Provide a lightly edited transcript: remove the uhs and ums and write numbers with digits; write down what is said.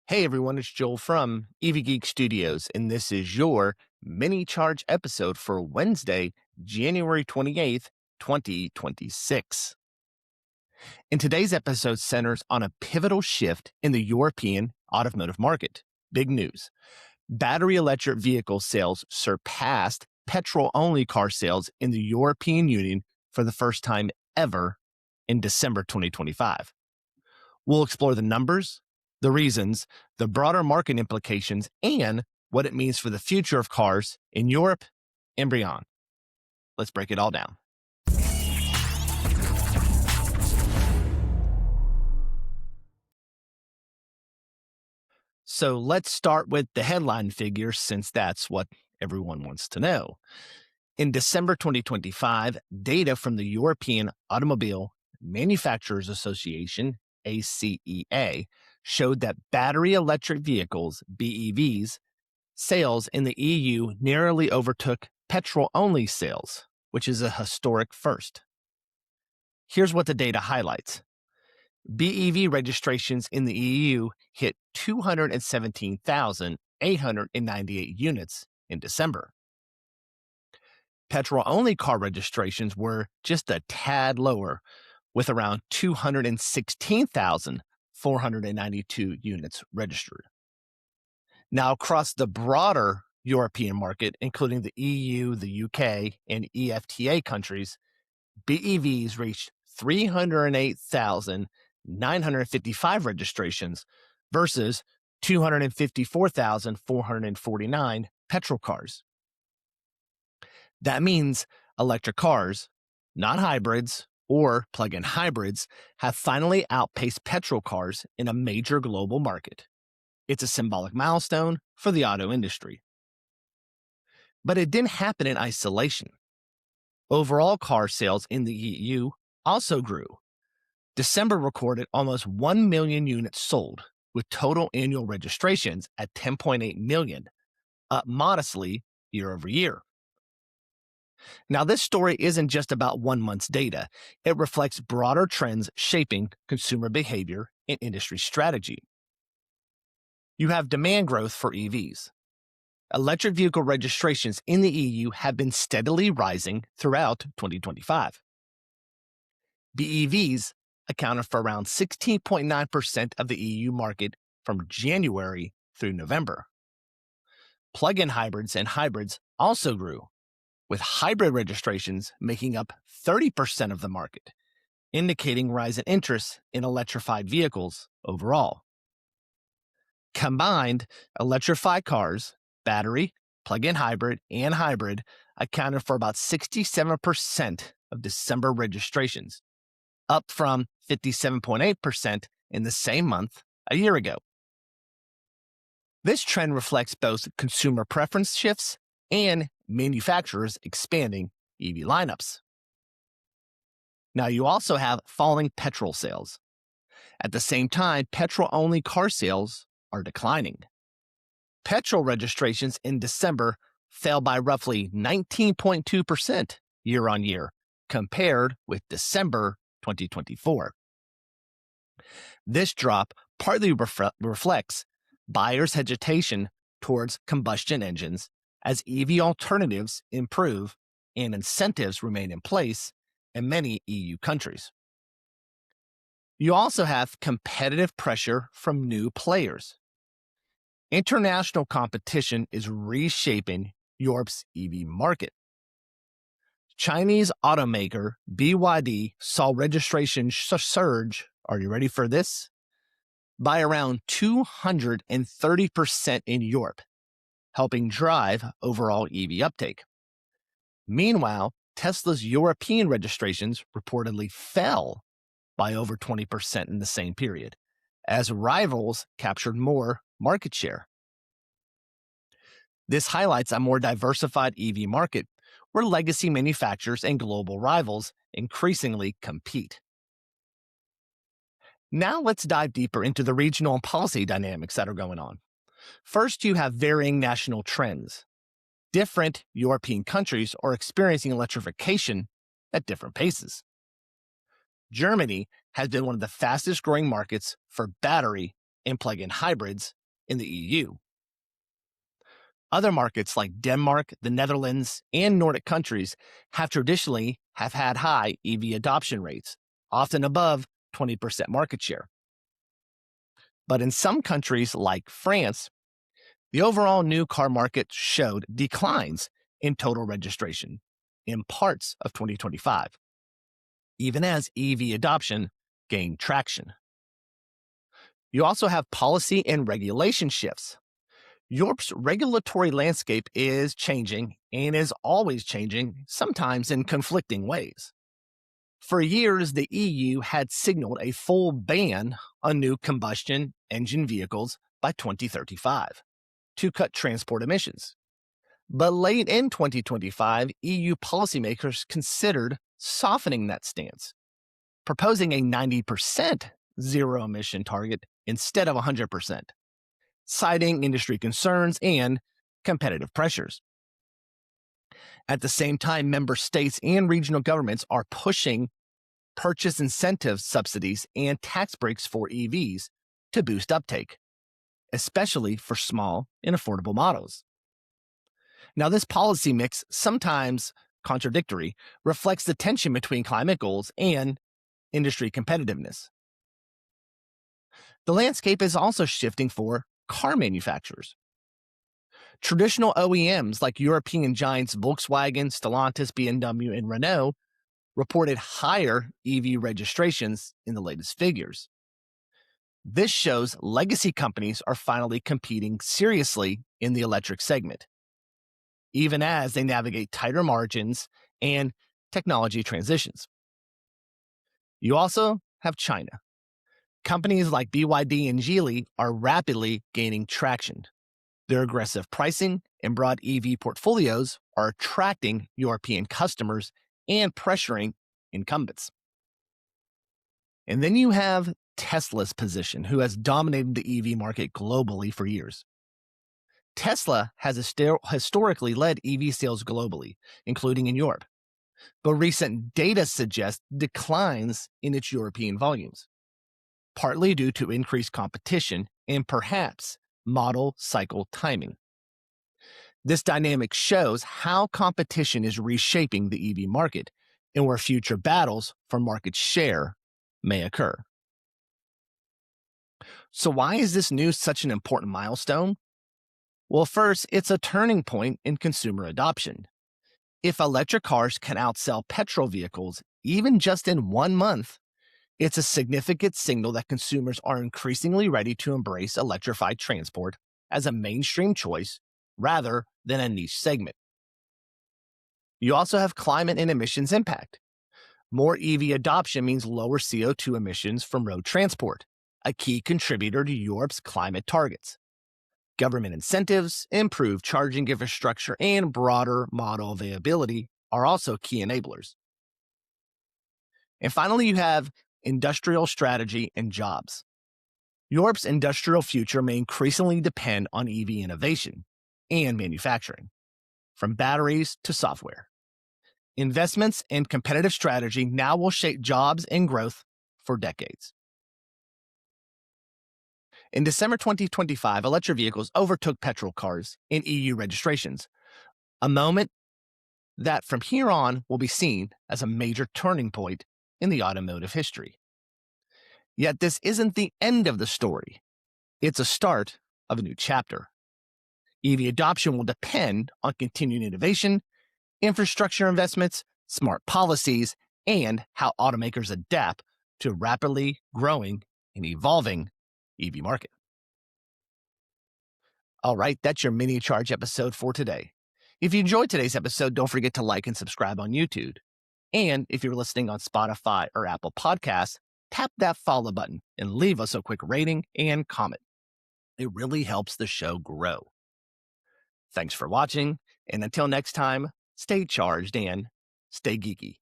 Hey everyone, it's Joel from Geek Studios, and this is your mini charge episode for Wednesday, January 28th, 2026. And today's episode centers on a pivotal shift in the European automotive market. Big news. Battery electric vehicle sales surpassed petrol only car sales in the European Union for the first time ever in December 2025. We'll explore the numbers, the reasons, the broader market implications, and what it means for the future of cars in Europe and beyond. Let's break it all down. So let's start with the headline figures, since that's what everyone wants to know. In December 2025, data from the European Automobile Manufacturers Association, ACEA, showed that battery electric vehicles, BEVs, sales in the EU nearly overtook petrol-only sales, which is a historic first. Here's what the data highlights. BEV registrations in the EU hit 217,898 units in December. Petrol-only car registrations were just a tad lower, with around 216,492 units registered. Now, across the broader European market, including the EU, the UK, and EFTA countries, BEVs reached 308,955 registrations versus 254,449 petrol cars. That means electric cars, not hybrids or plug-in hybrids, have finally outpaced petrol cars in a major global market. It's a symbolic milestone for the auto industry. But it didn't happen in isolation. Overall car sales in the EU also grew. December recorded almost 1 million units sold, with total annual registrations at 10.8 million, up modestly year over year. Now, this story isn't just about 1 month's data. It reflects broader trends shaping consumer behavior and industry strategy. You have demand growth for EVs. Electric vehicle registrations in the EU have been steadily rising throughout 2025. BEVs accounted for around 16.9% of the EU market from January through November. Plug-in hybrids and hybrids also grew, with hybrid registrations making up 30% of the market, indicating rise in interest in electrified vehicles overall. Combined, electrified cars, battery, plug-in hybrid, and hybrid accounted for about 67% of December registrations, up from 57.8% in the same month a year ago. This trend reflects both consumer preference shifts and manufacturers expanding EV lineups. Now, you also have falling petrol sales. At the same time, petrol-only car sales are declining. Petrol registrations in December fell by roughly 19.2% year on year, compared with December 2024. This drop partly reflects buyers' hesitation towards combustion engines as EV alternatives improve and incentives remain in place in many EU countries. You also have competitive pressure from new players. International competition is reshaping Europe's EV market. Chinese automaker BYD saw registration surge, are you ready for this? By around 230% in Europe, helping drive overall EV uptake. Meanwhile, Tesla's European registrations reportedly fell by over 20% in the same period, as rivals captured more market share. This highlights a more diversified EV market where legacy manufacturers and global rivals increasingly compete. Now let's dive deeper into the regional and policy dynamics that are going on. First, you have varying national trends. Different European countries are experiencing electrification at different paces. Germany has been one of the fastest growing markets for battery and plug-in hybrids in the EU. Other markets like Denmark, the Netherlands, and Nordic countries have had high EV adoption rates, often above 20% market share. But in some countries like France, the overall new car market showed declines in total registration in parts of 2025, even as EV adoption gained traction. You also have policy and regulation shifts. Europe's regulatory landscape is changing and is always changing, sometimes in conflicting ways. For years, the EU had signaled a full ban on new combustion engine vehicles by 2035 to cut transport emissions. But late in 2025, EU policymakers considered softening that stance, proposing a 90% zero emission target instead of 100%, citing industry concerns and competitive pressures. At the same time, member states and regional governments are pushing purchase incentive subsidies and tax breaks for EVs to boost uptake, especially for small and affordable models. Now, this policy mix, sometimes contradictory, reflects the tension between climate goals and industry competitiveness. The landscape is also shifting for car manufacturers. Traditional OEMs like European giants Volkswagen, Stellantis, BMW, and Renault reported higher EV registrations in the latest figures. This shows legacy companies are finally competing seriously in the electric segment, even as they navigate tighter margins and technology transitions. You also have China. Companies like BYD and Geely are rapidly gaining traction. Their aggressive pricing and broad EV portfolios are attracting European customers and pressuring incumbents. And then you have Tesla's position, who has dominated the EV market globally for years. Tesla has historically led EV sales globally, including in Europe, but recent data suggests declines in its European volumes, partly due to increased competition and perhaps model cycle timing. This dynamic shows how competition is reshaping the EV market and where future battles for market share may occur. So why is this news such an important milestone? Well, first, it's a turning point in consumer adoption. If electric cars can outsell petrol vehicles even just in 1 month, it's a significant signal that consumers are increasingly ready to embrace electrified transport as a mainstream choice rather than a niche segment. You also have climate and emissions impact. More EV adoption means lower CO2 emissions from road transport, a key contributor to Europe's climate targets. Government incentives, improved charging infrastructure, and broader model availability are also key enablers. And finally, you have industrial strategy and jobs. Europe's industrial future may increasingly depend on EV innovation and manufacturing, from batteries to software. Investments and competitive strategy now will shape jobs and growth for decades. In December 2025, electric vehicles overtook petrol cars in EU registrations, a moment that from here on will be seen as a major turning point in the automotive history. Yet this isn't the end of the story. It's a start of a new chapter. EV adoption will depend on continued innovation, infrastructure investments, smart policies, and how automakers adapt to a rapidly growing and evolving EV market. All right, that's your mini charge episode for today. If you enjoyed today's episode, don't forget to like and subscribe on YouTube. And if you're listening on Spotify or Apple Podcasts, tap that follow button and leave us a quick rating and comment. It really helps the show grow. Thanks for watching, and until next time, stay charged and stay geeky.